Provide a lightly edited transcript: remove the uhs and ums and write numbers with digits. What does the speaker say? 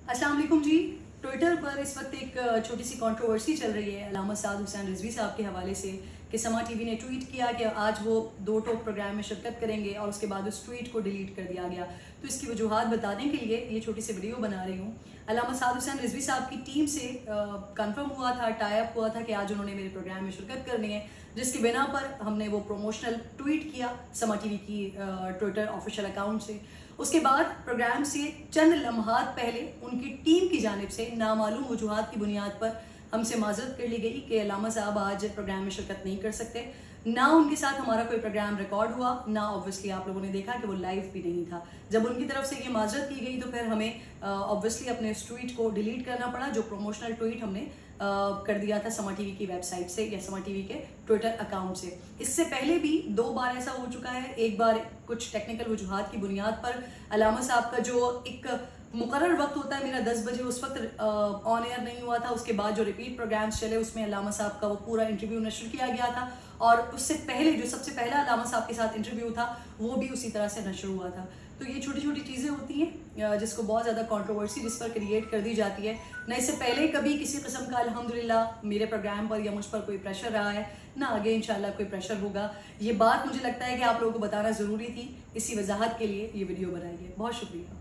अस्सलाम वालेकुम जी। ट्विटर पर इस वक्त एक छोटी सी कंट्रोवर्सी चल रही है अल्लामा साद हुसैन रिजवी साहब के हवाले से कि समा टीवी ने ट्वीट किया कि आज वो दो टॉक प्रोग्राम में शिरकत करेंगे और उसके बाद उस ट्वीट को डिलीट कर दिया गया। तो इसकी वजूहत बताने के लिए ये छोटी सी वीडियो बना रही हूँ। अल्लामा साद हुसैन रिजवी साहब की टीम से कंफर्म हुआ था, टाई अप हुआ था कि आज उन्होंने मेरे प्रोग्राम में शिरकत करनी है, जिसकी बिना पर हमने वो प्रोमोशनल ट्वीट किया समा टीवी की ट्विटर ऑफिशियल अकाउंट से। उसके बाद प्रोग्राम से चंद लम्हात पहले उनकी टीम की जानिब से नामालूम वजूहात की बुनियाद पर हमसे माजरत कर ली गई कि अल्लामा साहब आज प्रोग्राम में शिरकत नहीं कर सकते। ना उनके साथ हमारा कोई प्रोग्राम रिकॉर्ड हुआ, ना ऑब्वियसली आप लोगों ने देखा कि वो लाइव भी नहीं था। जब उनकी तरफ से ये माजरत की गई तो फिर हमें ऑब्वियसली अपने इस ट्वीट को डिलीट करना पड़ा, जो प्रोमोशनल ट्वीट हमने कर दिया था समा टीवी की वेबसाइट से या समा टीवी के ट्विटर अकाउंट से। इससे पहले भी 2 बार ऐसा हो चुका है। एक बार कुछ टेक्निकल वजूहात की बुनियाद पर अल्लामा साहब का जो एक मुकर्रर वक्त होता है मेरा 10 बजे, उस वक्त ऑन एयर नहीं हुआ था। उसके बाद जो रिपीट प्रोग्राम्स चले उसमें अल्लामा साहब का वो पूरा इंटरव्यू नशर किया गया था, और उससे पहले जो सबसे पहला अल्लामा साहब के साथ इंटरव्यू था वो भी उसी तरह से नशर हुआ था। तो ये छोटी छोटी चीज़ें होती हैं जिसको बहुत ज़्यादा कंट्रोवर्सी जिस पर क्रिएट कर दी जाती है। ना इससे पहले कभी किसी किस्म का अल्हम्दुलिल्लाह मेरे प्रोग्राम पर या मुझ पर कोई प्रेशर रहा है, ना आगे इंशाल्लाह कोई प्रेशर होगा। ये बात मुझे लगता है कि आप लोगों को बताना ज़रूरी थी, इसी वजाहत के लिए ये वीडियो बनाई है। बहुत शुक्रिया।